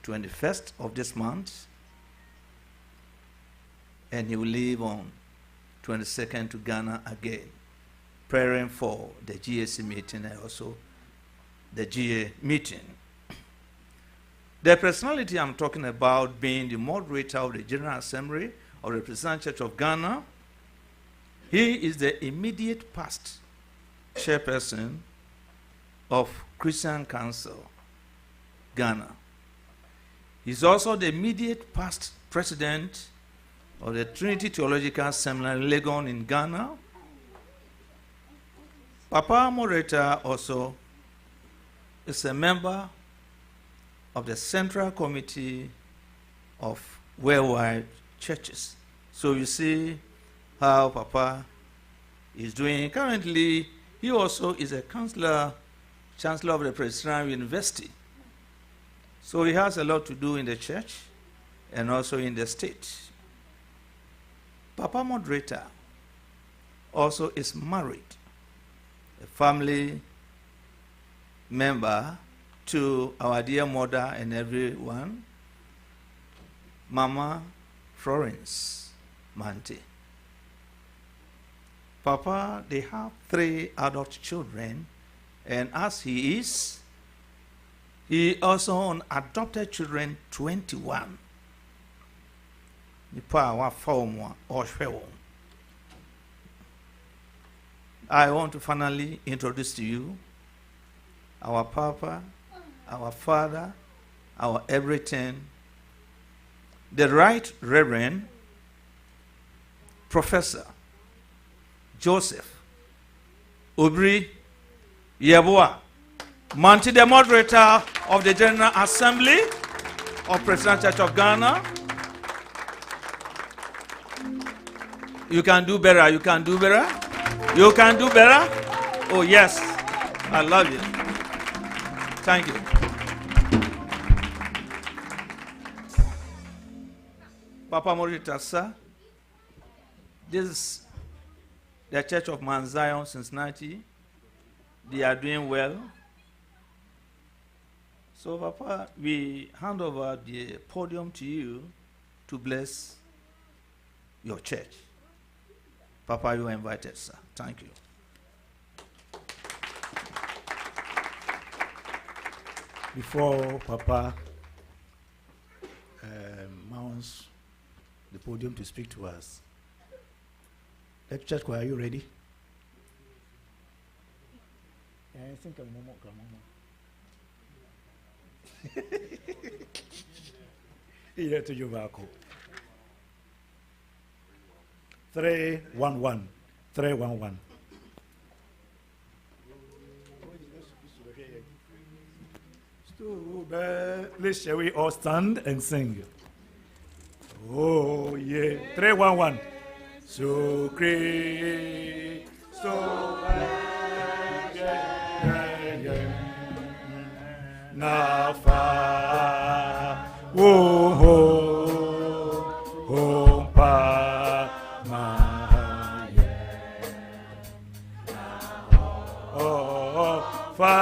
21st of this month, and he will leave on 22nd to Ghana again, preparing for the GAC meeting and also the GA meeting. The personality I'm talking about being the moderator of the General Assembly of the Presbyterian Church of Ghana. He is the immediate past chairperson of Christian Council, Ghana. He's also the immediate past president of the Trinity Theological Seminary, Legon in Ghana. Papa Moderator also is a member of the Central Committee of Worldwide Churches. So you see how Papa is doing. Currently, he also is a chancellor of the Presbyterian University. So he has a lot to do in the church and also in the state. Papa Moderator also is married, a family member to our dear mother and everyone, Mama Florence Mante. Papa, they have 3 adult children, and as he also on adopted children 21. I want to finally introduce to you our Papa, our Father, our everything, the Right Reverend Professor Joseph Obri Yeboah Manti, the moderator of the General Assembly of Presbyterian Church of Ghana. You can do better. You can do better. You can do better. Oh, yes. I love you. Thank you. Papa Moderator, sir. This is the Church of Mount Zion Cincinnati. They are doing well. So, Papa, we hand over the podium to you to bless your church. Papa, you are invited, sir. Thank you. Before Papa mounts the podium to speak to us, let church choir, are you ready? I think I'm more. Here to you, Marco. 3-1-1. 3-1-1. Please, shall we all stand and sing? Oh, yeah. 3-1-1. So great, so Nafa, oh, pa, ma, oh, fa,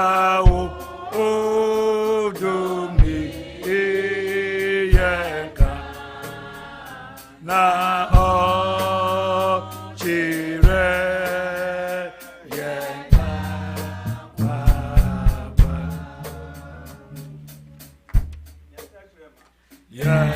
oh, do me, na, oh, chire. Yeah.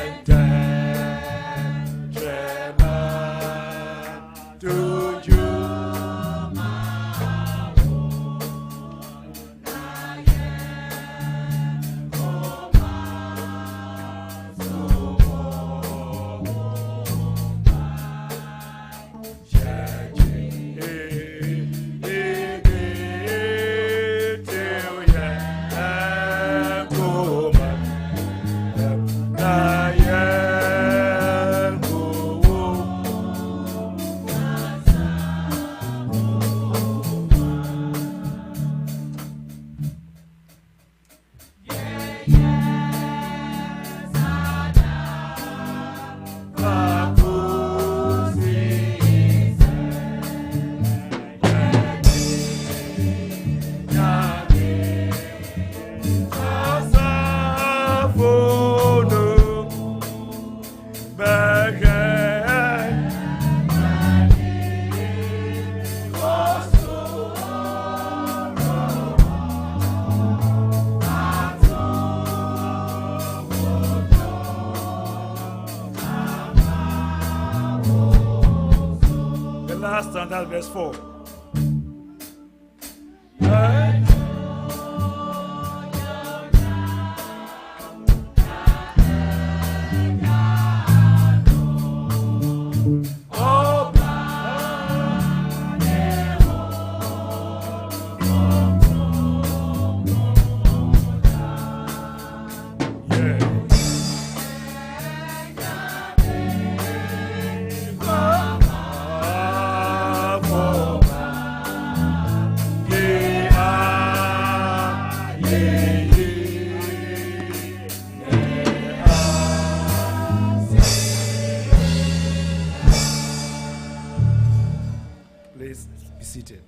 that's verse 4. Please be seated.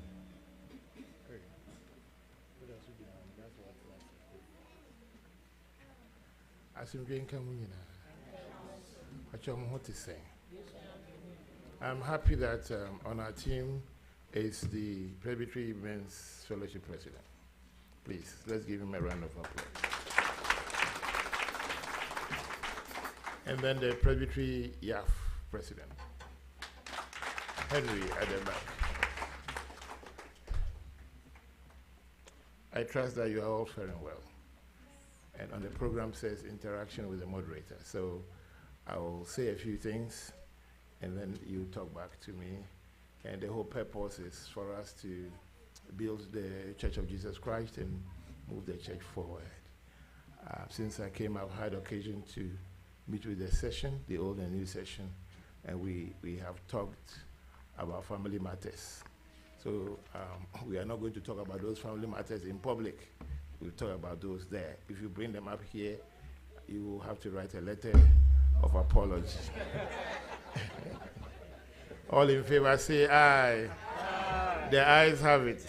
I'm happy that on our team is the Presbytery Men's Fellowship President. Please, let's give him a round of applause. And then the Presbytery YAF President, Henry at the back. I trust that you are all faring well. And on the program says interaction with the moderator. So I will say a few things and then you talk back to me. And the whole purpose is for us to build the Church of Jesus Christ and move the church forward. Since I came, I've had occasion to meet with the session, the old and new session, and we have talked about family matters. So we are not going to talk about those family matters in public. We'll talk about those there. If you bring them up here, you will have to write a letter of apology. All in favor say aye. Aye. The ayes have it.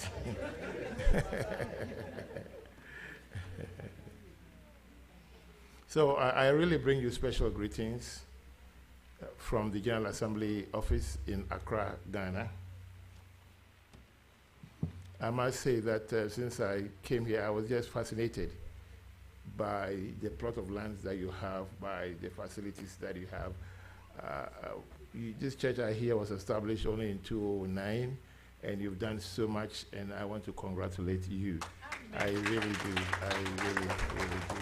So I really bring you special greetings from the General Assembly office in Accra, Ghana. I must say that since I came here, I was just fascinated by the plot of lands that you have, by the facilities that you have. This church I hear was established only in 2009, and you've done so much, and I want to congratulate you. I really do. I really, really do.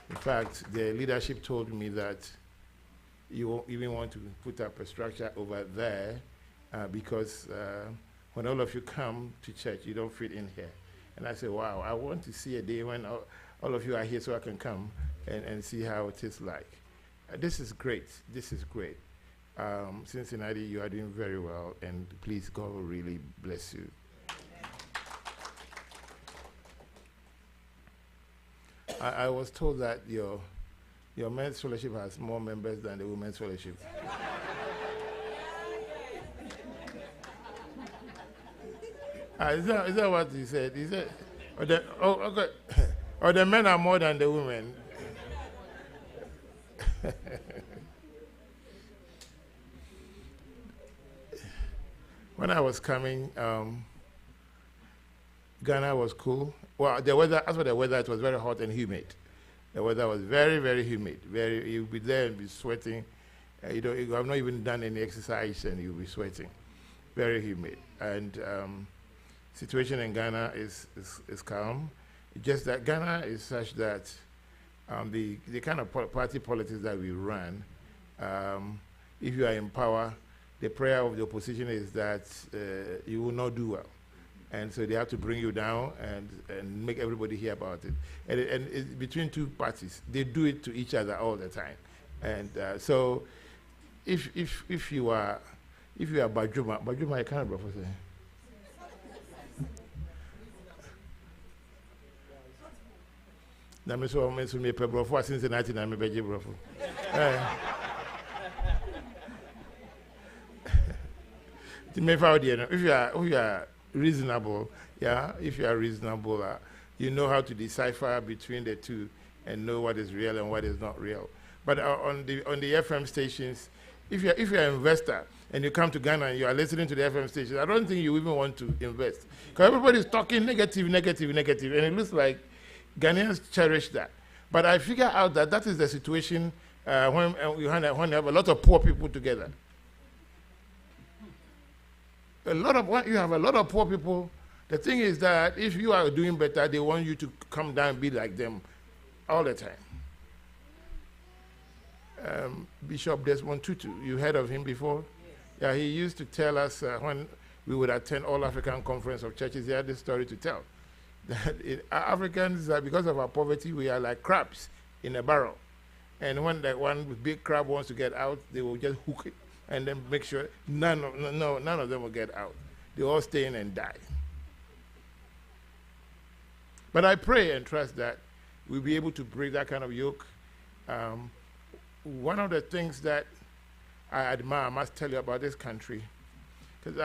In fact, the leadership told me that you won't even want to put up a structure over there because when all of you come to church, you don't fit in here. And I said, wow, I want to see a day when all of you are here so I can come and see how it is like. This is great. This is great. Cincinnati, you are doing very well, and please, God will really bless you. I was told that your men's fellowship has more members than the women's fellowship. Is that what he said? He said, or the men are more than the women. When I was coming, Ghana was cool. Well, the weather, as for the weather, it was very hot and humid. The weather was very, very humid. You'll be there and be sweating. You have not even done any exercise and you'll be sweating. Very humid. And situation in Ghana is calm. It's just that Ghana is such that the kind of party politics that we run, if you are in power, the prayer of the opposition is that you will not do well. And so they have to bring you down and make everybody hear about it. And it's between two parties. They do it to each other all the time. And so if you are Bajuma, I can't remember. I'm so me Pebro Cincinnati and me Brofo. If you are reasonable, if you are reasonable, you know how to decipher between the two and know what is real and what is not real. But on the FM stations, if you're an investor and you come to Ghana and you are listening to the FM stations, I don't think you even want to invest because everybody is talking negative, and it looks like Ghanaians cherish that. But I figure out that is the situation when you have a lot of poor people together. You have a lot of poor people. The thing is that if you are doing better, they want you to come down and be like them all the time. Bishop Desmond Tutu, you heard of him before? Yes. Yeah, he used to tell us when we would attend All African Conference of Churches, he had this story to tell. That Africans, because of our poverty, we are like crabs in a barrel. And when that one big crab wants to get out, they will just hook it and then make sure none of them will get out. They all stay in and die. But I pray and trust that we'll be able to break that kind of yoke. One of the things that I admire, I must tell you about this country, because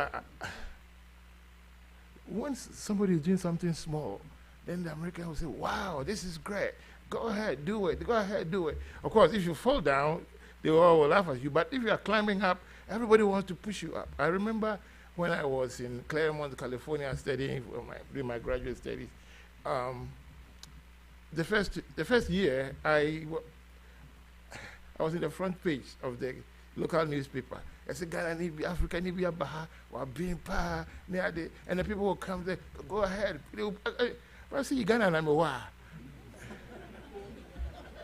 once somebody is doing something small, then the American will say, wow, this is great. Go ahead, do it. Go ahead, do it. Of course, if you fall down, they all will laugh at you. But if you are climbing up, everybody wants to push you up. I remember when I was in Claremont, California, studying doing my graduate studies. The first year, I was in the front page of the local newspaper. I said, Ghana need be Africa, need be a Baha, or being Pa, and the people will come there, go ahead. I see Ghana and I'm a wow.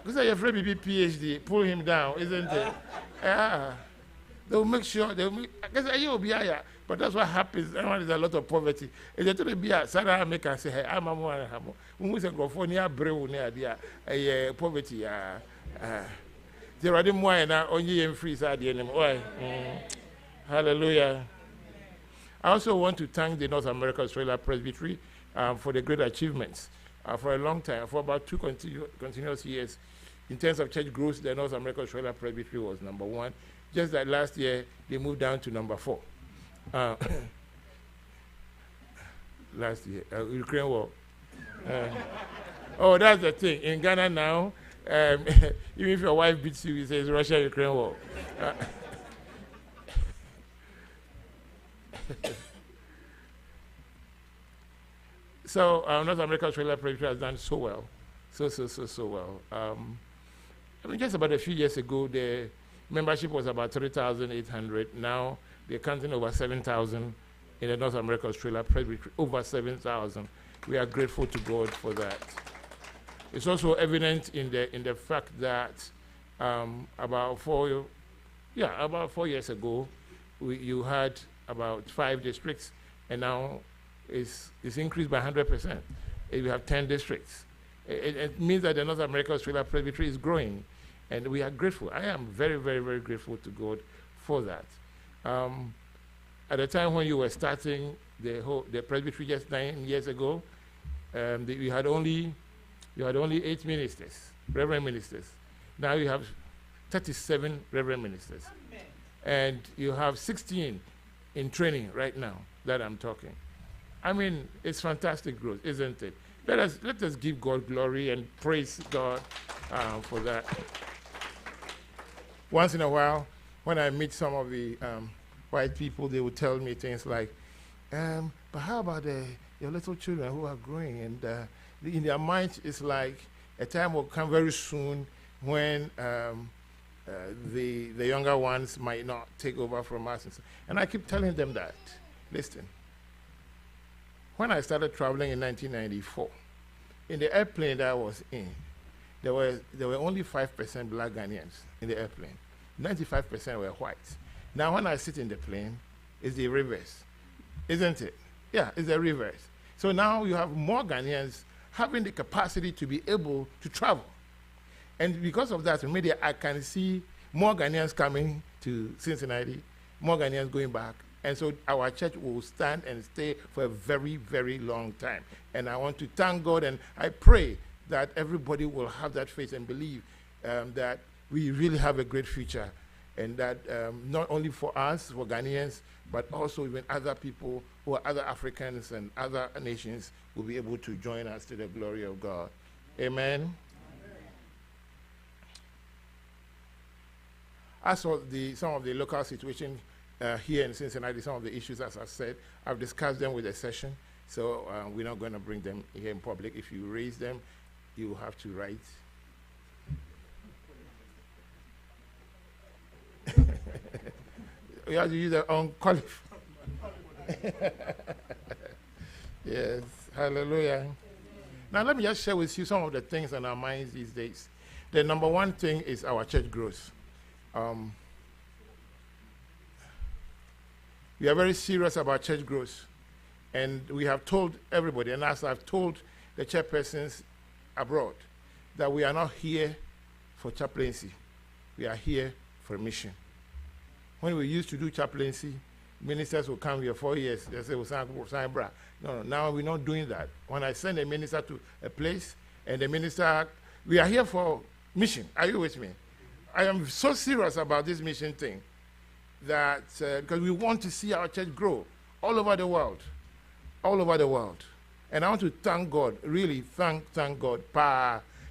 Because you're afraid to be PhD, pull him down, isn't it? Yeah. They'll make sure, I guess you'll be higher. But that's what happens when there's a lot of poverty. If they tell you, be a Sarah make and say, hey, I'm a more hamo. When we say, go for near brew near the poverty. There are them wine only in free side. Hallelujah. I also want to thank the North America Australia Presbytery for the great achievements. For a long time, for about 2 continuous years, in terms of church growth, the North America Australia Presbytery was number 1. Just that last year, they moved down to number 4. Last year, Ukraine war. Oh, that's the thing. In Ghana now, even if your wife beats you, it says Russia-Ukraine war. So North America Australia Presbytery has done so well, so well. I mean, just about a few years ago, the membership was about 3,800. Now they're counting over 7,000 in the North America Australia Presbytery, over 7,000. We are grateful to God for that. It's also evident in the fact that about 4 years ago, you had about 5 districts, and now it's increased by 100%. We have 10 districts. It means that the North America Australia Presbytery is growing, and we are grateful. I am very, very, very grateful to God for that. At the time when you were starting the presbytery just 9 years ago, you had only 8 ministers, reverend ministers. Now you have 37 reverend ministers, and you have 16 in training right now that I'm talking. I mean, it's fantastic growth, isn't it? Let us give God glory and praise God for that. Once in a while, when I meet some of the white people, they would tell me things like, but how about your little children who are growing? And in their minds, it's like a time will come very soon when the younger ones might not take over from us. And I keep telling them that, listen, when I started traveling in 1994, in the airplane that I was in, there were only 5% black Ghanaians in the airplane. 95% were white. Now when I sit in the plane, it's the reverse, isn't it? Yeah, it's the reverse. So now you have more Ghanaians having the capacity to be able to travel. And because of that, maybe I can see more Ghanaians coming to Cincinnati, more Ghanaians going back. And so our church will stand and stay for a very, very long time. And I want to thank God, and I pray that everybody will have that faith and believe that we really have a great future, and that not only for us, for Ghanaians, but also even other people who are other Africans and other nations will be able to join us to the glory of God. Amen. As for some of the local situation here in Cincinnati, some of the issues, as I said, I've discussed them with the session, so we're not going to bring them here in public. If you raise them, you will have to write. You have to use the unqualified. Yes, hallelujah. Now, let me just share with you some of the things on our minds these days. The number one thing is our church growth. We are very serious about church growth. And we have told everybody, and as I've told the chairpersons abroad, that we are not here for chaplaincy. We are here for a mission. When we used to do chaplaincy, ministers will come here 4 years. They say, no, now we're not doing that. When I send a minister to a place, and the minister, we are here for mission. Are you with me? I am so serious about this mission thing that, because we want to see our church grow all over the world. All over the world. And I want to thank God, really thank God.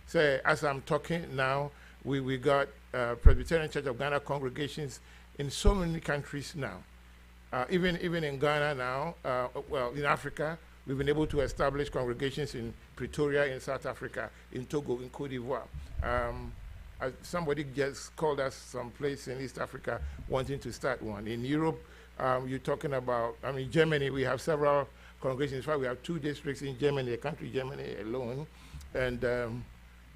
Say, as I'm talking now, we got Presbyterian Church of Ghana congregations in so many countries now. Even in Ghana now, well, in Africa, we've been able to establish congregations in Pretoria, in South Africa, in Togo, in Cote d'Ivoire. Somebody just called us someplace in East Africa wanting to start one. In Europe, you're talking about, Germany, we have several congregations. In fact, we have 2 districts in Germany, the country Germany alone. And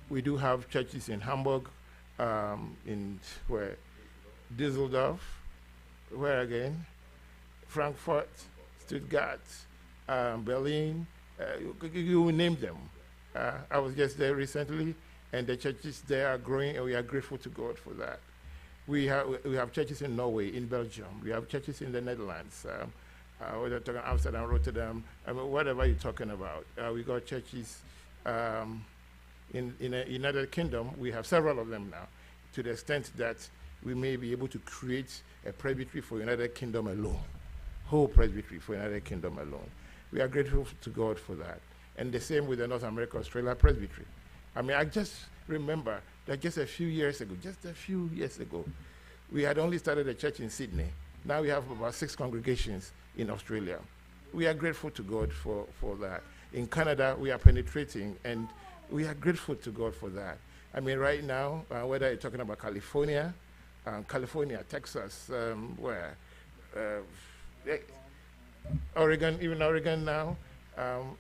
we do have churches in Hamburg, in where Düsseldorf, where again? Frankfurt, Stuttgart, Berlin, you name them. I was just there recently, and the churches there are growing, and we are grateful to God for that. We have churches in Norway, in Belgium. We have churches in the Netherlands. Whether talking Amsterdam, Rotterdam, whatever you're talking about. We got churches in the United Kingdom. We have several of them now, to the extent that we may be able to create a presbytery for United Kingdom alone, whole presbytery for United Kingdom alone. We are grateful to God for that. And the same with the North America, Australia presbytery. I just remember that just a few years ago, we had only started a church in Sydney. Now we have about 6 congregations in Australia. We are grateful to God for that. In Canada, we are penetrating, and we are grateful to God for that. Right now, whether you're talking about California, Texas, Oregon, even Oregon now,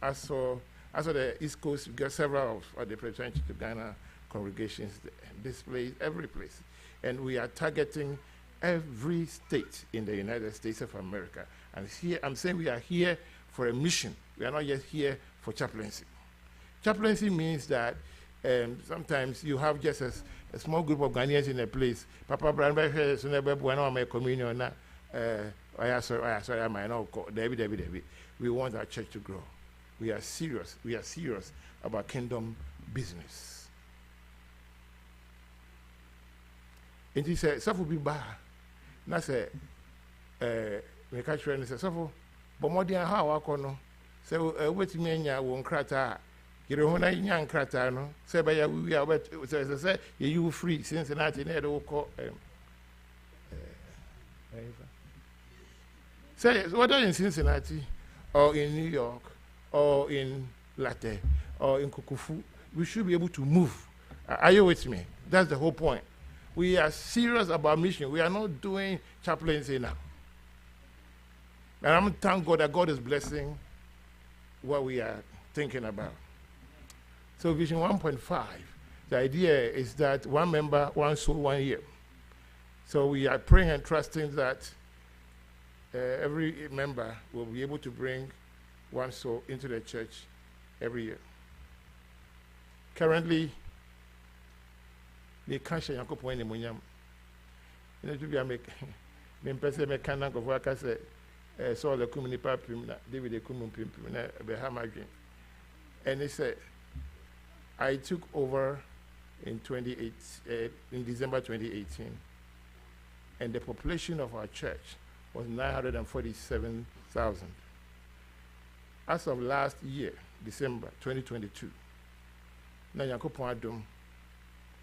as for the East Coast, we got several of the Presbyterian Church of Ghana congregations, this place, every place. And we are targeting every state in the United States of America. And here, I'm saying we are here for a mission. We are not just here for chaplaincy. Chaplaincy means that sometimes you have just a small group of Ghanaians in a place. Papa Brand, my communion. We want our church to grow. We are serious. We are serious about kingdom business. And he said, "Suffer be bad." Na say, me catch friend say, "Suffer, but more than how I can say, wait me nya won krata." You know, when I young krata no, say by we are wet. Say you free Cincinnati near the call. Say whether in Cincinnati or in New York or in Latte or in Kukufu, we should be able to move. Are you with me? That's the whole point. We are serious about mission. We are not doing chaplaincy now. And I'm thank God that God is blessing what we are thinking about. So Vision 1.5, the idea is that 1 member, 1 soul, 1 year. So we are praying and trusting that every member will be able to bring 1 soul into the church every year. Currently, they can't share your point in Munyam. You know, to be a make person make kind of work as a so the community papim, David the community pim, and he said, I took over in December 2018, and the population of our church was 947,000. As of last year, December 2022,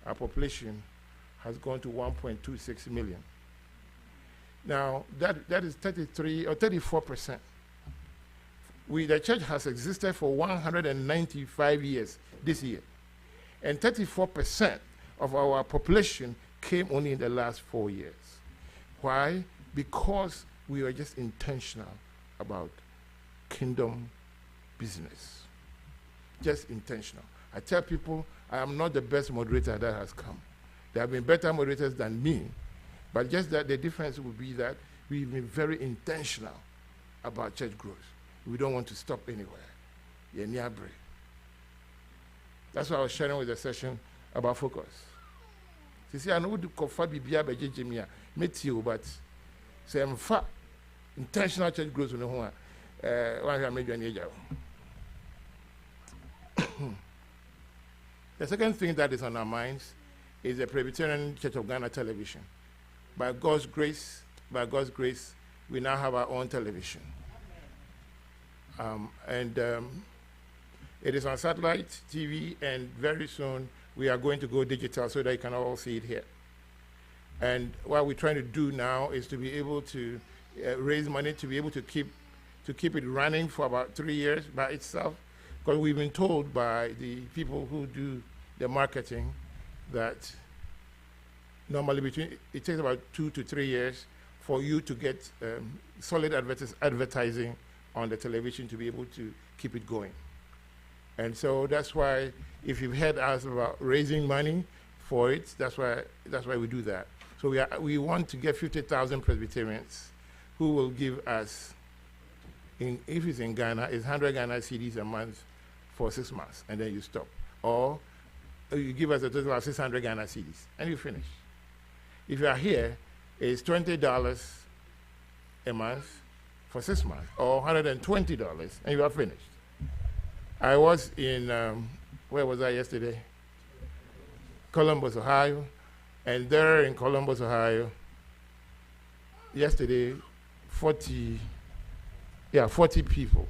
our population has gone to 1.26 million. Now, that is 33 or 34%. The church has existed for 195 years this year. And 34% of our population came only in the last 4 years. Why? Because we were just intentional about kingdom business. Just intentional. I tell people I am not the best moderator that has come. There have been better moderators than me, but just that the difference will be that we've been very intentional about church growth. We don't want to stop anywhere. Yeah, near break. That's why I was sharing with the session about focus. You see, I know the coffee bibia by Jimia, met you, but say I'm fat. Intentional church growth, you know, one I made you an age. The second thing that is on our minds is the Presbyterian Church of Ghana television. By God's grace, we now have our own television. It is on satellite TV, and very soon we are going to go digital so that you can all see it here. And what we're trying to do now is to be able to raise money to be able to keep it running for about 3 years by itself, because we've been told by the people who do the marketing that normally it takes about 2 to 3 years for you to get solid advertising on the television to be able to keep it going. And so that's why, if you've heard us about raising money for it, that's why we do that. So we want to get 50,000 Presbyterians who will give us, if it's in Ghana, it's 100 Ghana cedis a month for 6 months, and then you stop. Or you give us a total of 600 Ghana cedis, and you finish. If you are here, it's $20 a month for 6 months, or $120, and you are finished. I was in, where was I yesterday? Columbus, Ohio. And there in Columbus, Ohio, yesterday, 40 people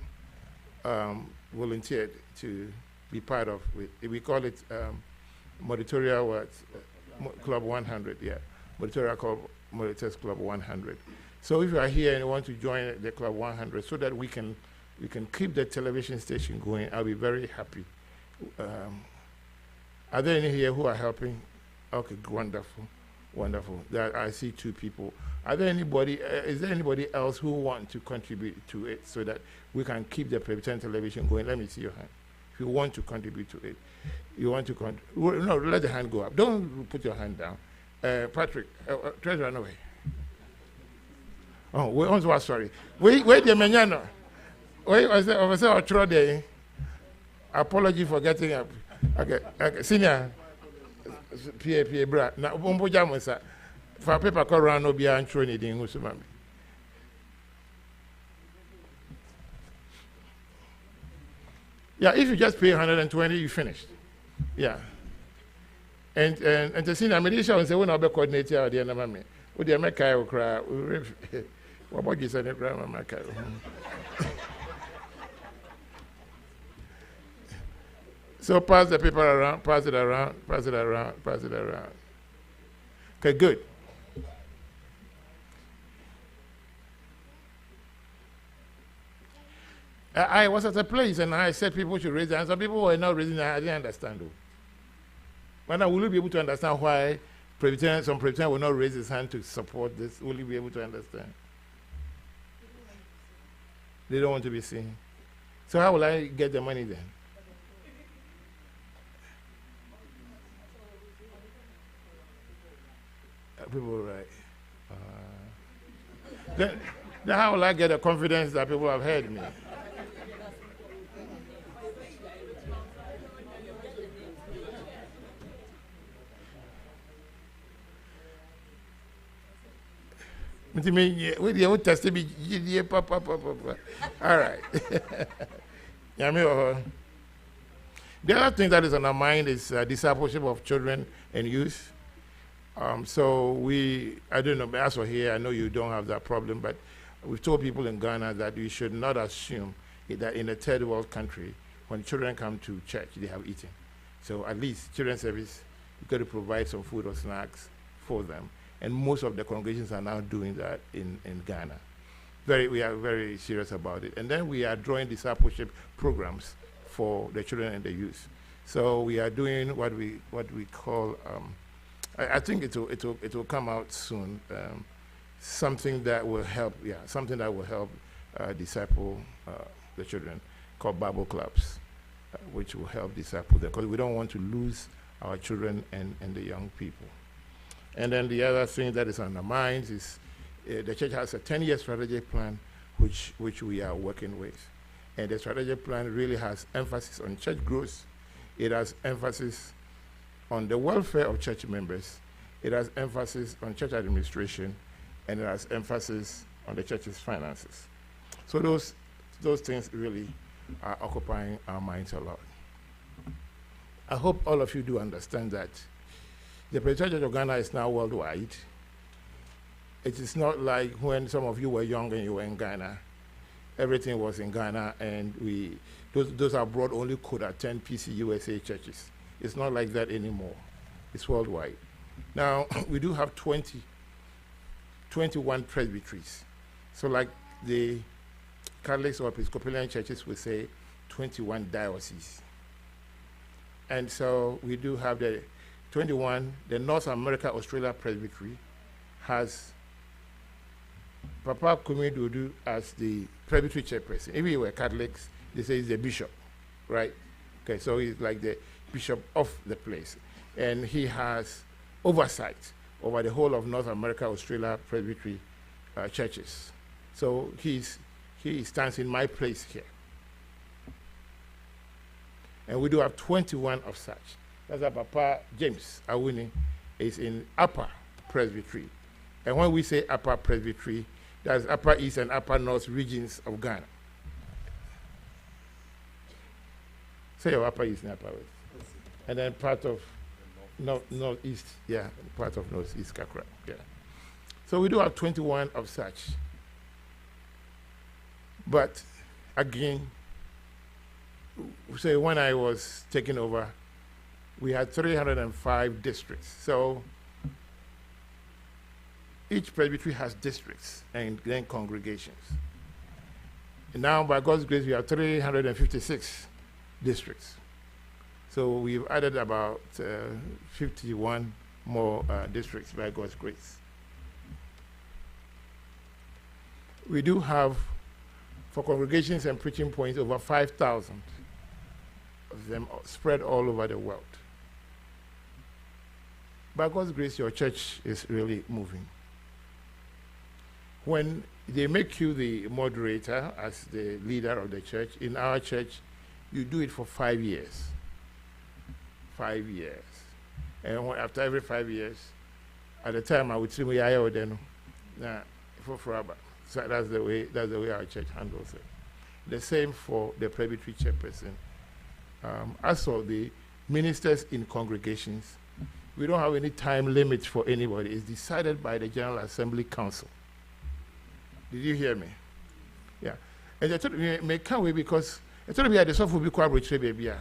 volunteered to be part of it. We call it Monitorial Club 100, yeah. Monitors Club 100. So if you are here and you want to join the Club 100 so that we can keep the television station going, I'll be very happy. Are there any here who are helping? Okay, wonderful, wonderful. I see 2 people. Is there anybody else who want to contribute to it so that we can keep the Presbyterian television going? Let me see your hand. If you want to contribute to it, no, let the hand go up. Don't put your hand down. Patrick, try to run away. Oh, we also sorry. Wait, the mañana. Wait, I said, I'll throw the apology for getting up. Okay, senior. PA, bra. Now, Bombo Jamusa. For paper, call around, no be an throw anything. Yeah, if you just pay 120, you finished. Yeah. And the senior mediation will say, we're not be coordinated out there, no, me. Would you make a cry? What about you saying, Grandma? So pass the paper around, pass it around. Okay, good. I was at a place and I said people should raise their hands. Some people were not raising their hands. I didn't understand though. But now, will you be able to understand why some Presbyterian will not raise his hand to support this? Will you be able to understand? They don't want to be seen. So how will I get the money then? People, right? Then how will I get the confidence that people have heard me? All right. The other thing that is on our mind is discipleship of children and youth. So I don't know, as for here, I know you don't have that problem, but we've told people in Ghana that we should not assume that in a third world country, when children come to church, they have eaten. So at least children's service, you've got to provide some food or snacks for them. And most of the congregations are now doing that in Ghana. We are very serious about it. And then we are drawing discipleship programs for the children and the youth. So we are doing what we call, I think it will come out soon, something that will help disciple the children, called Bible clubs, which will help disciple them, because we don't want to lose our children and the young people. And then the other thing that is on our minds is the church has a 10-year strategic plan which we are working with. And the strategic plan really has emphasis on church growth. It has emphasis on the welfare of church members. It has emphasis on church administration, and it has emphasis on the church's finances. So those things really are occupying our minds a lot. I hope all of you do understand that the Presbyterian Church of Ghana is now worldwide. It is not like when some of you were young and you were in Ghana. Everything was in Ghana, and those abroad only could attend PCG USA churches. It's not like that anymore. It's worldwide. Now, we do have 21 presbyteries. So like the Catholics or Episcopalian churches would say 21 dioceses. And so we do have the 21, the North America Australia Presbytery has Papa Kumi Dudu as the presbytery chairperson. If we were Catholics, they say he's the bishop, right? Okay, so he's like the bishop of the place. And he has oversight over the whole of North America Australia Presbytery churches. So he stands in my place here. And we do have 21 of such. That's our Papa James Awuni is in Upper Presbytery. And when we say Upper Presbytery, that's Upper East and Upper North regions of Ghana. Say your Upper East and Upper West. And then part of Northeast, yeah, part of Northeast Kakra, yeah. So we do have 21 of such. But again, say when I was taking over, we had 305 districts. So each presbytery has districts and then congregations. And now, by God's grace, we have 356 districts. So we've added about 51 more districts by God's grace. We do have, for congregations and preaching points, over 5,000 of them spread all over the world. By God's grace, your church is really moving. When they make you the moderator as the leader of the church, in our church, you do it for 5 years. 5 years. And after every 5 years, at the time I would say, so that's the way our church handles it. The same for the presbytery chairperson. As for the ministers in congregations, we don't have any time limit for anybody. It's decided by the General Assembly Council. Did you hear me? Yeah. And I told me, can't wait because I told me I just will be quite rich, baby.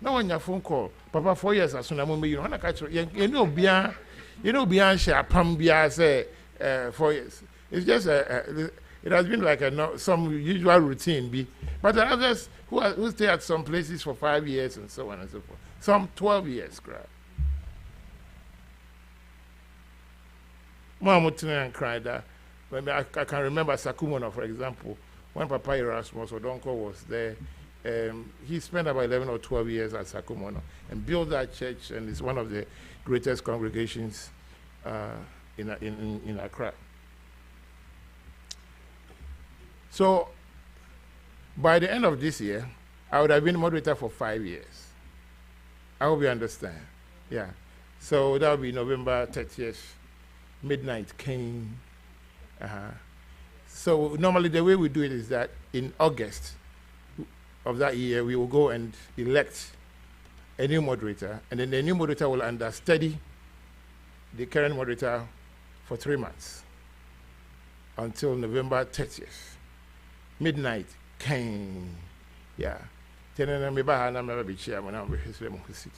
Now on your phone call, Papa, 4 years as soon as you want to catch you know, beyond share Pambia say 4 years. It's just it has been like some usual routine. But there are others who stay at some places for 5 years and so on and so forth. Some 12 years, crap. Mom and cried that. I can remember Sakumono, for example, when Papa Erasmus Odonko was there. He spent about 11 or 12 years at Sakumono and built that church, and it's one of the greatest congregations in Accra. So by the end of this year, I would have been moderator for 5 years. I hope you understand. Yeah. So that will be November 30th, midnight came. So normally the way we do it is that in August of that year, we will go and elect a new moderator, and then the new moderator will understudy the current moderator for 3 months until November 30th. Midnight came. Yeah. Then me ba na me be chairman na be hesle mo city.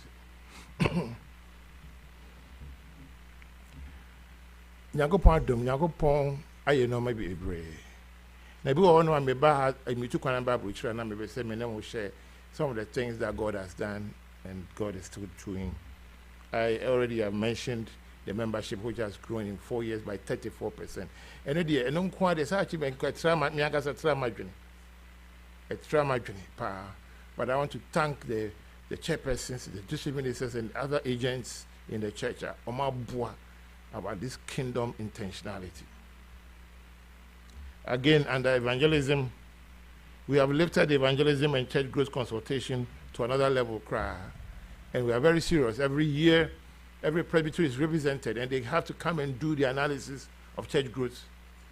Nyagopon adom, Nyagopon aye no ma be ebre. Na bi wo no me ba me tu kwan ba bro na me be say me na mo share some of the things that God has done and God is still doing. I already have mentioned the membership, which has grown in 4 years by 34%. And the non quite is actually a trauma, but I want to thank the chairpersons, the district ministers, and other agents in the church about this kingdom intentionality. Again, under evangelism, we have lifted evangelism and church growth consultation to another level, and we are very serious. Every year, every presbytery is represented, and they have to come and do the analysis of church growth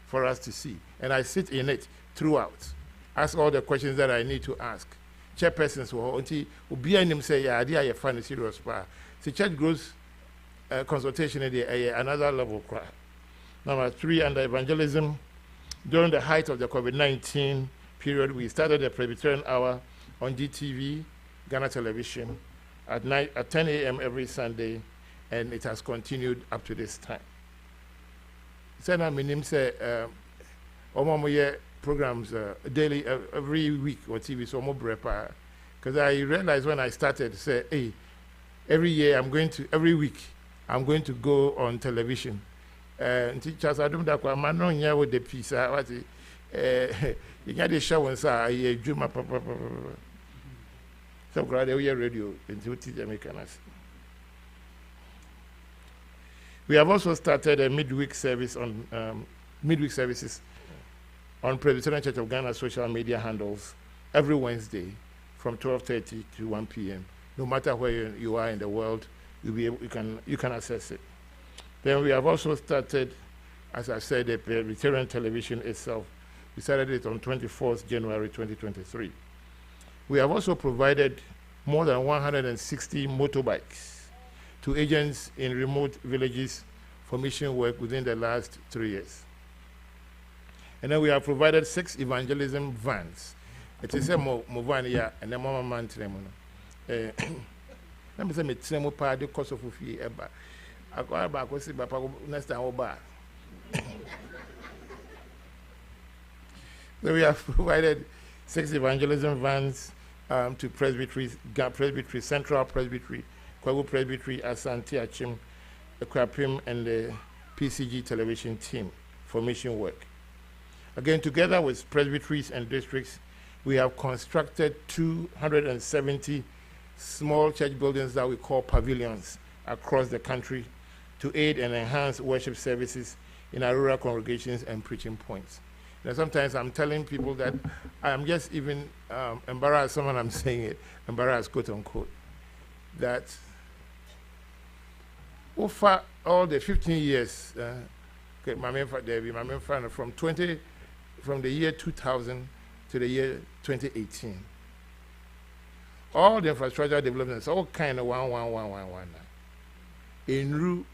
for us to see. And I sit in it throughout, ask all the questions that I need to ask. Chairpersons will be in them say, yeah, I find it serious. The church growth consultation is another level. Number 3, under evangelism, during the height of the COVID-19 period, we started the Presbyterian Hour on GTV, Ghana Television, at 10 a.m. every Sunday, and it has continued up to this time. Sena minim say, programs daily, every week on TV, so more brepa. Because I realized when I started, say, hey, every week, I'm going to go on television. Teachers, I don't know what I'm not here with the piece. You got the show and say, Juma, so glad they hear radio until teacher make us. We have also started a midweek services on Presbyterian Church of Ghana social media handles every Wednesday from 12:30 to 1 p.m. No matter where you are in the world, you can access it. Then we have also started, as I said, the Presbyterian television itself. We started it on 24th January 2023. We have also provided more than 160 motorbikes to agents in remote villages for mission work within the last 3 years. And then we have provided 6 evangelism vans. It is a van here, and then Mama Man Tremono. Let me say, me Tremo pa the cost of fee eba. I go back, go see Papa next time over. So we have provided 6 evangelism vans to presbyteries, Presbytery, Central Presbytery, Kwagu Presbytery, Asante Achim, Ekwapim, and the PCG television team for mission work. Again, together with presbyteries and districts, we have constructed 270 small church buildings that we call pavilions across the country to aid and enhance worship services in our rural congregations and preaching points. Now, sometimes I'm telling people that I'm just even embarrassed, someone I'm saying it, embarrassed, quote unquote, that over all the 15 years, okay, my main friend, from the year 2000 to the year 2018, all the infrastructure developments, all kind of one. In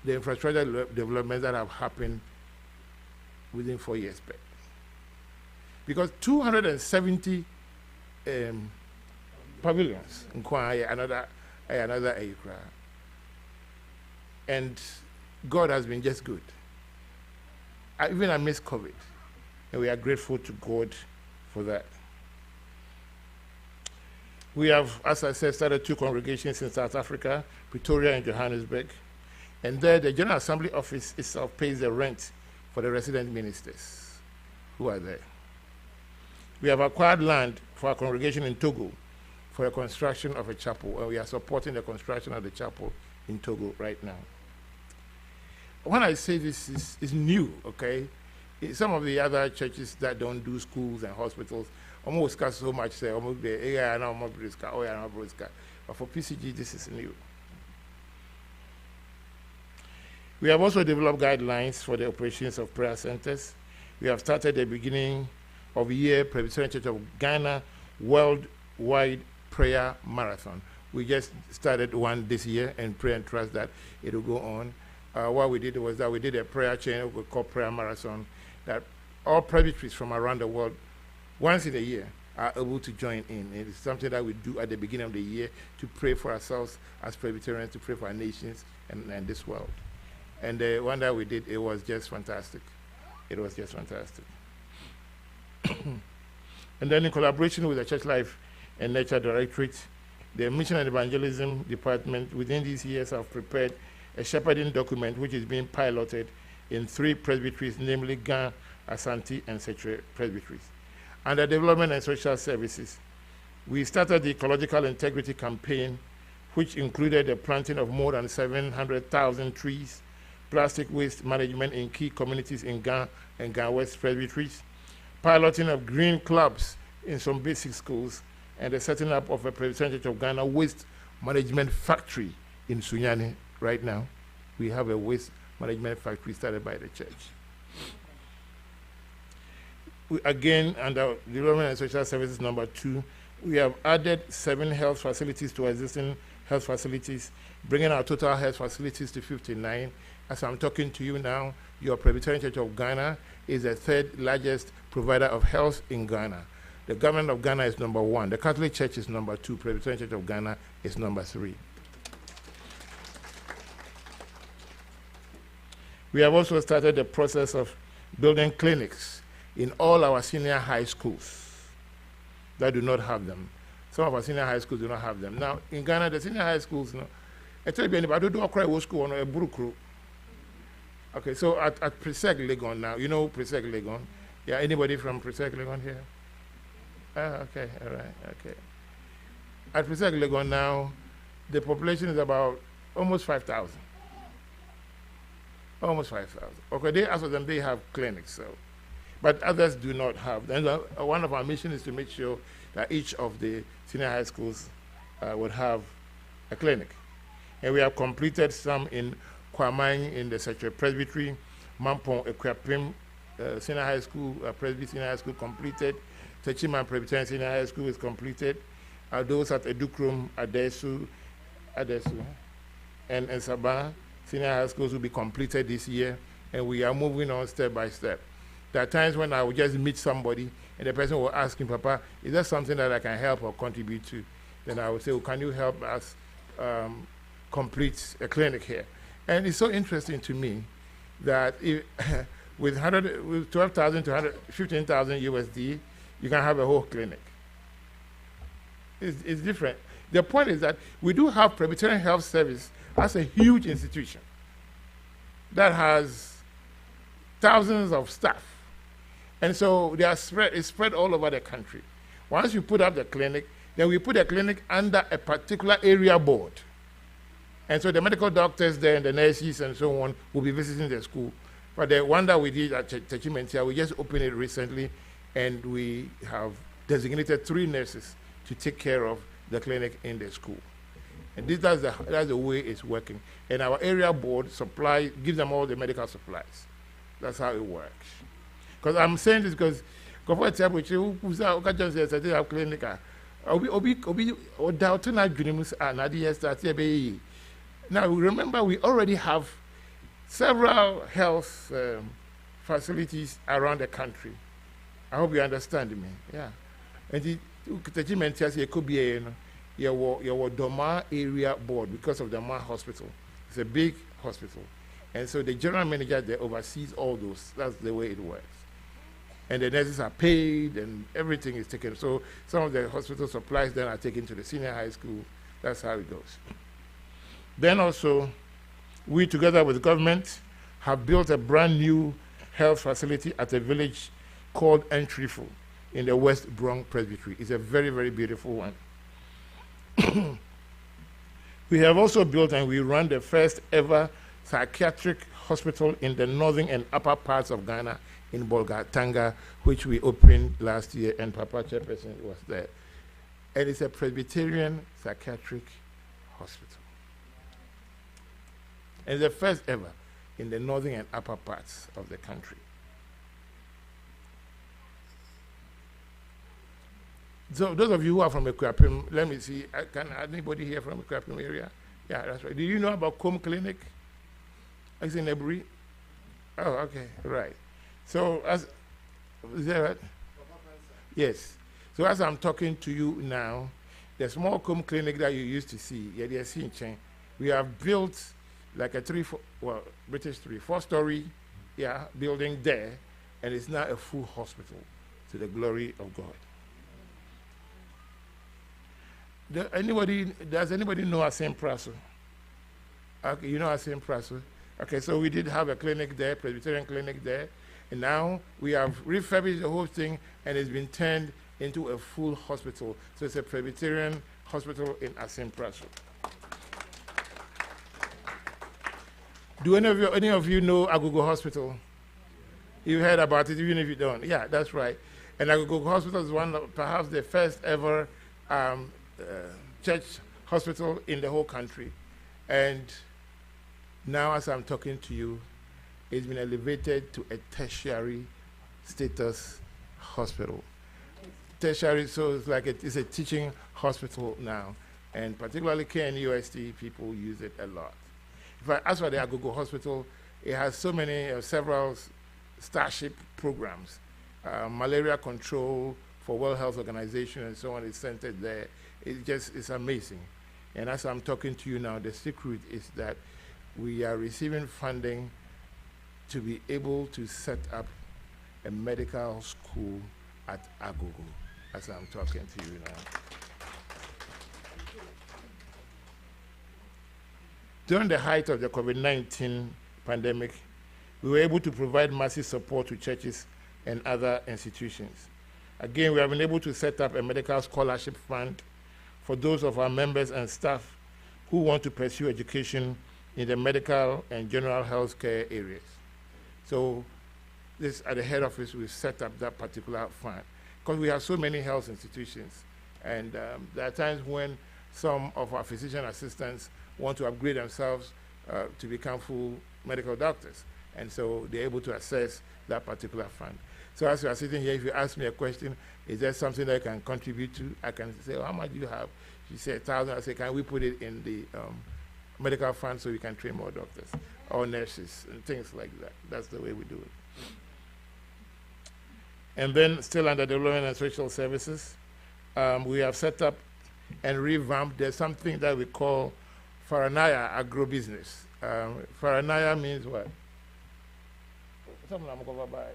the infrastructure developments that have happened within 4 years back. Because 270 pavilions, another aircraft. And God has been just good. Even amidst COVID. And we are grateful to God for that. We have, as I said, started 2 congregations in South Africa, Pretoria and Johannesburg. And there, the General Assembly office itself pays the rent for the resident ministers who are there. We have acquired land for our congregation in Togo for the construction of a chapel, and we are supporting the construction of the chapel in Togo right now. When I say this is new, okay? Some of the other churches that don't do schools and hospitals almost got so much, say, almost but for PCG, this is new. We have also developed guidelines for the operations of prayer centers. We have started the beginning of the year Presbyterian Church of Ghana Worldwide Prayer Marathon. We just started one this year and pray and trust that it will go on. What we did was that we did a prayer chain we call Prayer Marathon, that all presbyteries from around the world, once in a year, are able to join in. It is something that we do at the beginning of the year to pray for ourselves as Presbyterians, to pray for our nations and this world. And the one that we did, it was just fantastic. It was just fantastic. And then in collaboration with the Church Life and Nature Directorate, the Mission and Evangelism Department within these years have prepared a shepherding document which is being piloted in 3 presbyteries, namely Gan, Asante, and Setre presbyteries. Under Development and Social Services, we started the Ecological Integrity Campaign, which included the planting of more than 700,000 trees, plastic waste management in key communities in Gan and Gan West presbyteries, piloting of green clubs in some basic schools, and the setting up of a Presbyterian Church of Ghana waste management factory in Sunyani. Right now, we have a waste management factory started by the church. Again, under Development and Social Services number 2, we have added 7 health facilities to existing health facilities, bringing our total health facilities to 59. As I'm talking to you now, your Presbyterian Church of Ghana is the 3rd largest provider of health in Ghana. The government of Ghana is number 1. The Catholic Church is number 2. Presbyterian Church of Ghana is number 3. We have also started the process of building clinics in all our senior high schools that do not have them. Some of our senior high schools do not have them. Now, in Ghana, the senior high schools, I tell you, anybody do not cry school on a Burukru. Okay, so at Presec Legon now, you know Presec Legon? Yeah, anybody from Presec Legon here? Okay, all right, okay. At Presec Legon now, the population is about almost 5,000. Almost 5,000. Okay, they, as of them, they have clinics, so. But others do not have. And one of our missions is to make sure that each of the senior high schools would have a clinic. And we have completed some in Kwamang in the Setre Presbytery, Mampong Ekwapim Senior High School, Presbyterian Senior High School completed, Techiman Presbyterian Senior High School is completed, those at Edukrum, Adesu, and Sabah Senior High Schools will be completed this year, and we are moving on step by step. There are times when I will just meet somebody and the person will ask him, Papa, is there something that I can help or contribute to? Then I will say, well, can you help us complete a clinic here? And it's so interesting to me that if, with 12,000 to 15,000 USD, you can have a whole clinic. It's different. The point is that we do have Presbyterian Health Service as a huge institution that has thousands of staff. And so they are spread all over the country. Once you put up the clinic, then we put the clinic under a particular area board. And so the medical doctors there and the nurses and so on will be visiting the school. But the one that we did at Techimentia, we just opened it recently, and we have designated 3 nurses to take care of the clinic in the school. And that's the way it's working. And our area board gives them all the medical supplies. That's how it works. Because I'm saying this because, for example, I have clinic. Now, remember, we already have several health facilities around the country. I hope you understand me. Yeah. And the could be your Doma area board because of the Doma hospital. It's a big hospital. And so the general manager there oversees all those. That's the way it works. And the nurses are paid and everything is taken. So some of the hospital supplies then are taken to the senior high school. That's how it goes. Then also, we together with the government have built a brand new health facility at a village called Entrifo in the West Bronx Presbytery. It's a very, very beautiful one. We have also built and we run the first ever psychiatric hospital in the northern and upper parts of Ghana in Bolgatanga, which we opened last year, and Papa Chairperson was there. And it's a Presbyterian psychiatric hospital. And the first ever in the northern and upper parts of the country. So those of you who are from Ekwapim, let me see, can anybody here from Ekwapim area? Yeah, that's right. Do you know about Combe Clinic? It's in Eburi? Oh, okay, right. So, is that right? Yes. So as I'm talking to you now, the small Combe Clinic that you used to see, we have built like a British 4-story building there, and it's now a full hospital to the glory of God. Does anybody know Asen Praso? Okay, you know Asim Praso. Okay, so we did have a clinic there, Presbyterian clinic there, and now we have refurbished the whole thing, and it's been turned into a full hospital. So it's a Presbyterian hospital in Asim Praso. Do any of you know Agogo Hospital? You heard about it, even if you don't. Yeah, that's right. And Agogo Hospital is one of perhaps the first ever church hospital in the whole country. And now, as I'm talking to you, it's been elevated to a tertiary status hospital. Tertiary, so it's like it's a teaching hospital now. And particularly KNUST people use it a lot. But as for the Agogo Hospital, it has so many, several starship programs. Malaria control for World Health Organization and so on is centered there. It's amazing. And as I'm talking to you now, the secret is that we are receiving funding to be able to set up a medical school at Agogo, as I'm talking to you now. During the height of the COVID-19 pandemic, we were able to provide massive support to churches and other institutions. Again, we have been able to set up a medical scholarship fund for those of our members and staff who want to pursue education in the medical and general health care areas. So this, at the head office, we've set up that particular fund because we have so many health institutions. And there are times when some of our physician assistants want to upgrade themselves to become full medical doctors. And so they're able to access that particular fund. So as you are sitting here, if you ask me a question, is there something that I can contribute to? I can say, how much do you have? She said, 1,000. I say, can we put it in the medical fund so we can train more doctors or nurses and things like that. That's the way we do it. And then still under Development and Social Services, we have set up and revamped. There's something that we call Faranaya Agrobusiness. Faranaya means what? Something I'm going to buy.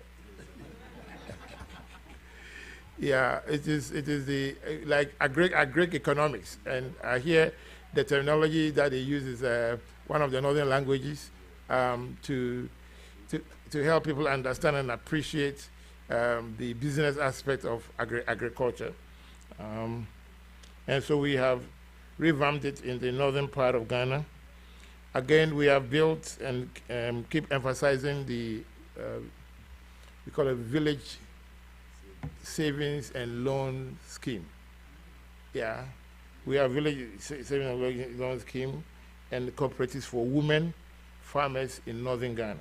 Yeah, it is the like agric economics, and here the terminology that they use is one of the northern languages to help people understand and appreciate the business aspect of agriculture. And so we have revamped it in the northern part of Ghana. Again, we have built and keep emphasizing the we call it village savings and loan scheme. Yeah, we have village savings and loan scheme and cooperatives for women farmers in northern Ghana.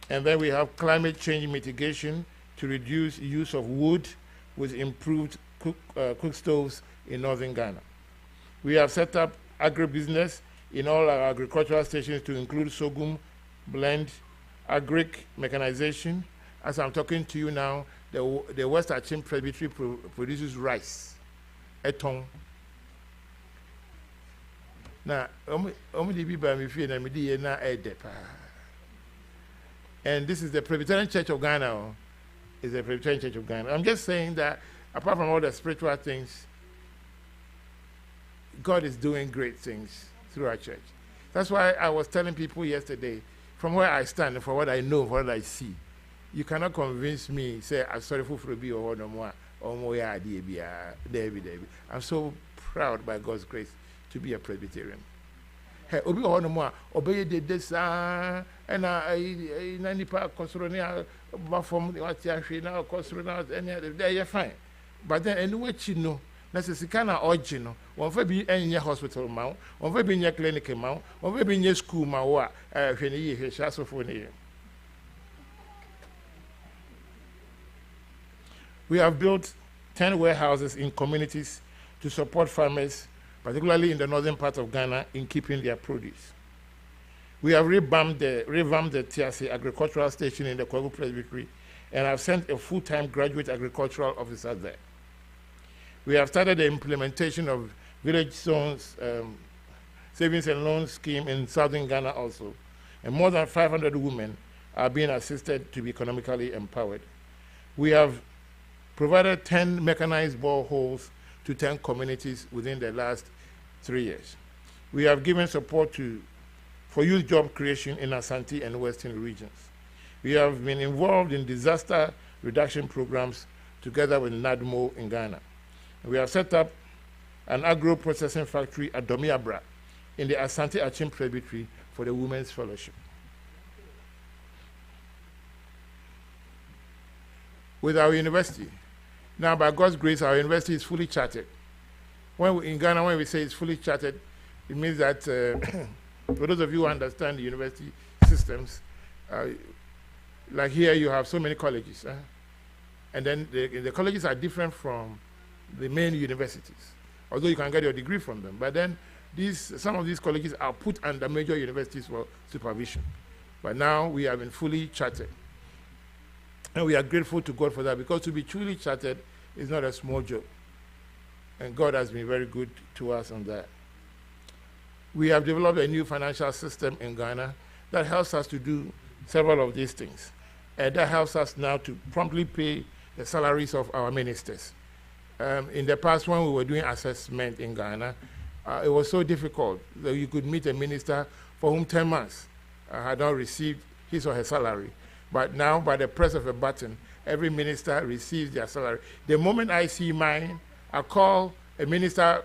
And then we have climate change mitigation to reduce use of wood with improved cook stoves in northern Ghana. We have set up agribusiness in all our agricultural stations to include sorghum, blend, agric mechanization. As I'm talking to you now, the West Achim Presbytery produces rice, etong. Now, and this is the Presbyterian Church of Ghana. Is the Presbyterian Church of Ghana. I'm just saying that apart from all the spiritual things, God is doing great things through our church. That's why I was telling people yesterday, from where I stand, for what I know, for what I see, you cannot convince me, say, I'm sorry for be or no more, I'm so proud by God's grace to be a Presbyterian. Hey, obi no more, obey this, and I nipa consortia, from what you now, consortia, any other day, you're fine. But then, anyway, you know, that's a kind of original. One for be in your hospital mount, one for be in your clinic mount, one for be in your school mount, when you hear Shasophonia. We have built 10 warehouses in communities to support farmers, particularly in the northern part of Ghana, in keeping their produce. We have revamped the TRC agricultural station in the Kwagu Presbytery and have sent a full-time graduate agricultural officer there. We have started the implementation of village zones savings and loan scheme in southern Ghana also, and more than 500 women are being assisted to be economically empowered. We have provided 10 mechanized boreholes to 10 communities within the last 3 years. We have given support to for youth job creation in Asante and Western regions. We have been involved in disaster reduction programs together with NADMO in Ghana. We have set up an agro-processing factory at Domiabra in the Asante Achim Presbytery for the Women's Fellowship. With our university, now by God's grace, our university is fully chartered. In Ghana, when we say it's fully chartered, it means that, for those of you who understand the university systems, like here you have so many colleges, and then the colleges are different from the main universities, although you can get your degree from them. But then some of these colleges are put under major universities for supervision. But now we have been fully chartered. And we are grateful to God for that, because to be truly chartered is not a small job. And God has been very good to us on that. We have developed a new financial system in Ghana that helps us to do several of these things. And that helps us now to promptly pay the salaries of our ministers. In the past, when we were doing assessment in Ghana, it was so difficult that you could meet a minister for whom 10 months had not received his or her salary. But now, by the press of a button, every minister receives their salary. The moment I see mine, I call a minister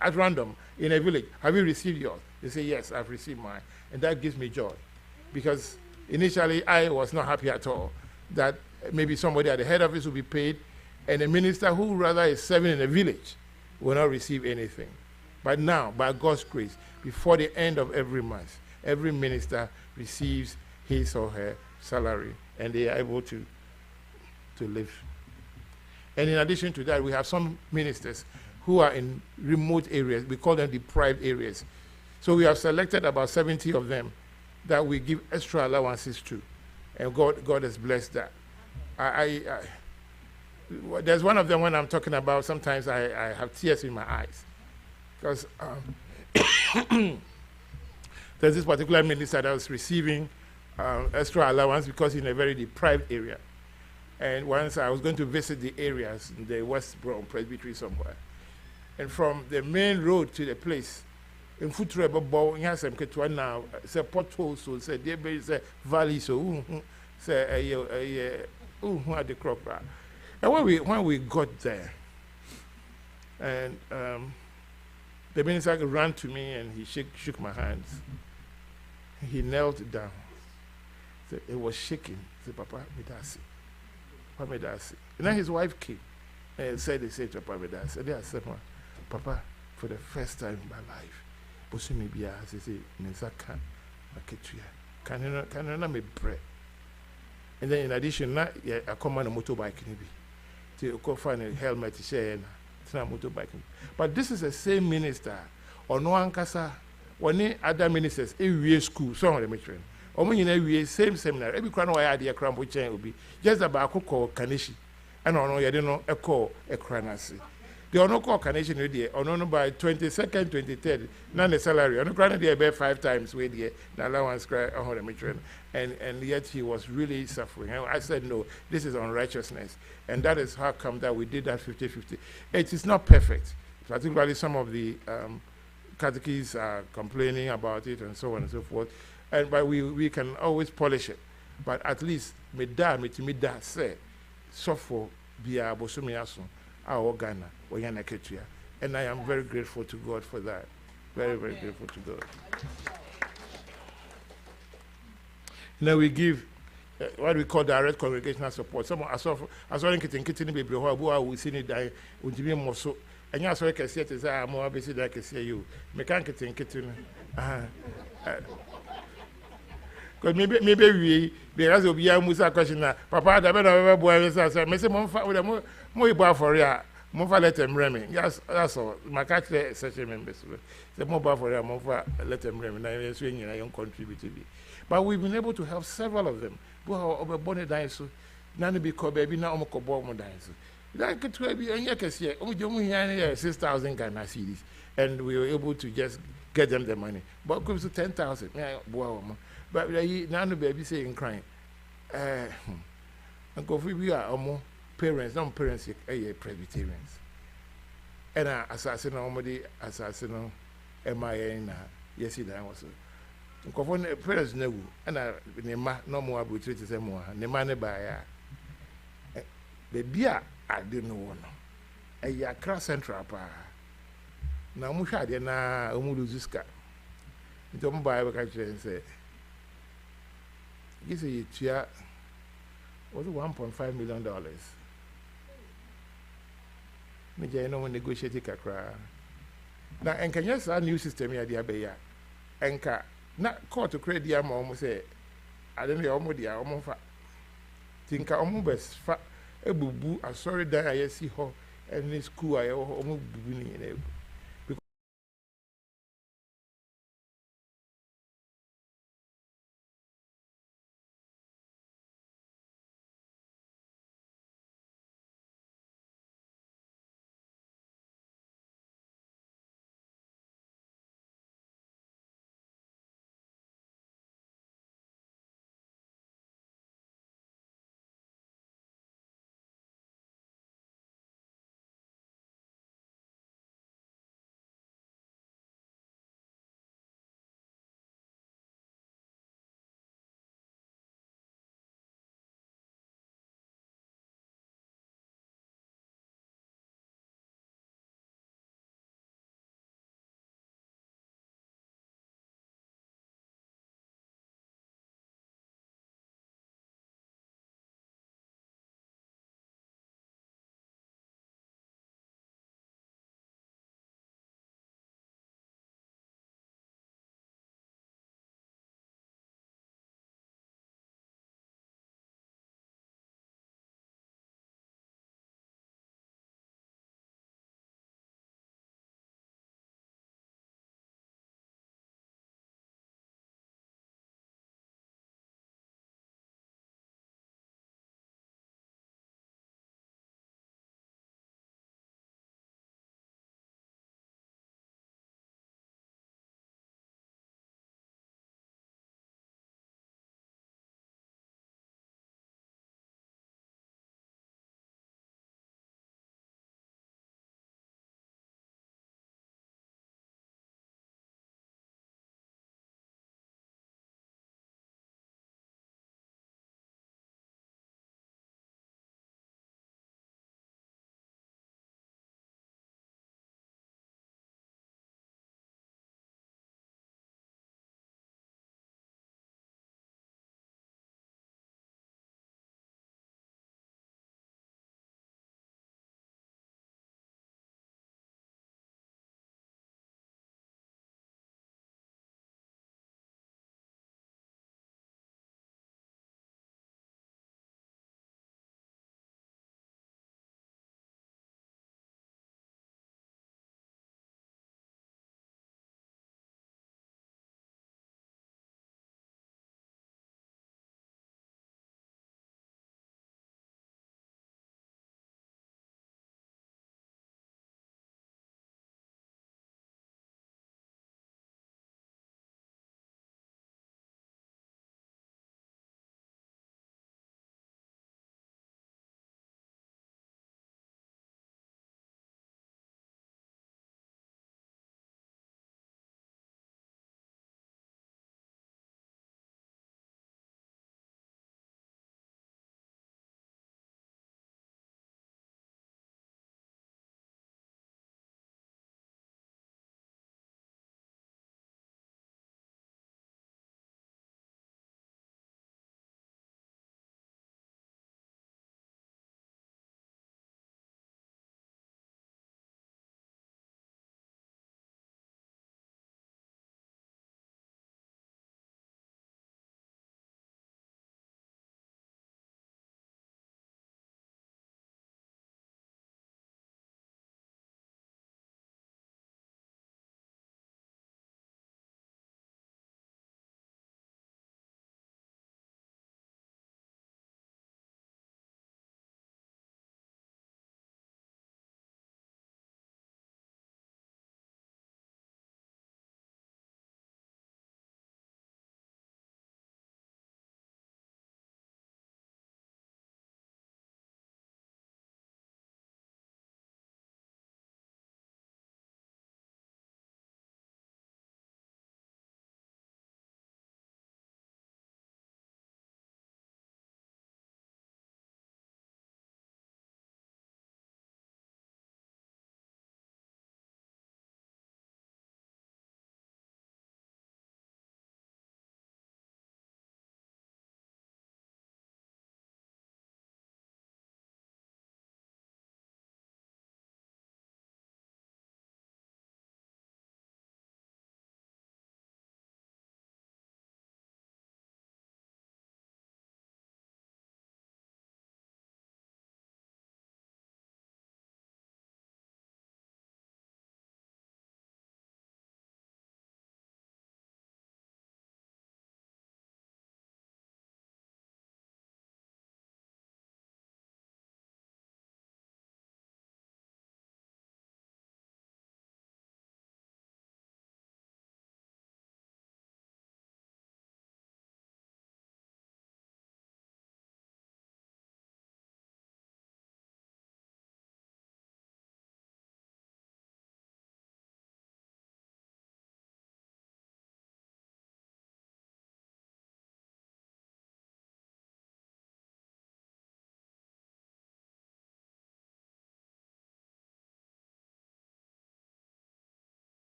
at random in a village. Have you received yours? They say, yes, I've received mine. And that gives me joy. Because initially, I was not happy at all that maybe somebody at the head office will be paid, and a minister who rather is serving in a village will not receive anything. But now, by God's grace, before the end of every month, every minister receives his or her salary, and they are able to live. And in addition to that, we have some ministers who are in remote areas. We call them deprived areas. So we have selected about 70 of them that we give extra allowances to. And God has blessed that. There's one of them when I'm talking about, sometimes I have tears in my eyes. Because there's this particular minister that was receiving extra allowance because in a very deprived area. And once I was going to visit the areas in the West Brown Presbytery somewhere. And from the main road to the place, in Futrebo, you have some Ketua now, it's a pothole, so there is a valley, so say at the crop. And when we got there, and the minister ran to me and he shook my hands. He knelt down. So it was shaking. He said, Papa, Medasi. Papa Medasi. And then his wife came and said to Papa Medasi. And I said, Papa, for the first time in my life, Bosumi Bia, he said, Nizaka, can you not make bread? And then in addition, I come on a motorbike to go find a helmet to share motorbike. But this is the same minister or no ankasa when other ministers every school so on the matron or in same seminar every crown why idea cram which will be just about call Kanishi and on you don't know a call a cranasi. They are no call Kanation idea or no by 22nd, 23rd, none the salary on the crown idea about 5 times with the allowance cry on the matron and yet he was really suffering. And I said no, this is unrighteousness. And that is how come that we did that 50-50. It is not perfect. Particularly some of the catechists are complaining about it and so on and so forth. But we can always polish it. But at least, me say, so for Bia Bosumiasun, our Ghana, Oyana Ketua. And I am very grateful to God for that. Very, very grateful to God. Now we give what we call direct congregational support. Some I saw in kitchen baby who we see it die would be more so. And you saw I can see it as I'm more busy than I can see you. Mechanic kitchen. Because maybe we because of your Musa question now. Papa, the better boy is as I say with a more bar for ya. More let them remain. Yes, that's all. My catch such a member. The more bar for ya, more let them remain. I swing in a young contributor. But we've been able to help several of them. Who are born dying so. None be called baby now, I'm born dying so. Like it will be, and you can see, only 6,000 Ghana cedis. And we were able to just get them the money. But it comes to 10,000. But now the baby saying crying. Uncle we are more parents, non parents, Presbyterians. And assassin, nobody assassin, MIA, yes, it was. nkɔfo parents na wu ɛna ne ma na ɔmo abotire te sɛ mo a ne ma ne baeɛ a baabi a ade no wɔ no ɛyɛ Accra Central paa na ɔmo hwɛ adeɛ na ɔmo lose sika nti ɔmo baeɛ bɛka kyerɛ sɛ gye sɛ yɛtua was it $1.5 million me gye no ɔmo negotiate kakra na ɛnkanyɛ saa new system yɛ adeɛ abɛyɛ a ɛnka na court credit ama ɔmo sɛ ade no yɛ ɔmo deɛ ɔmo fa tinka ɔmo bɛfa ebubu asɔre dan a yɛsi hɔ ɛne school a yɛwɔ hɔ ɔmo bubu ne nyinaa egu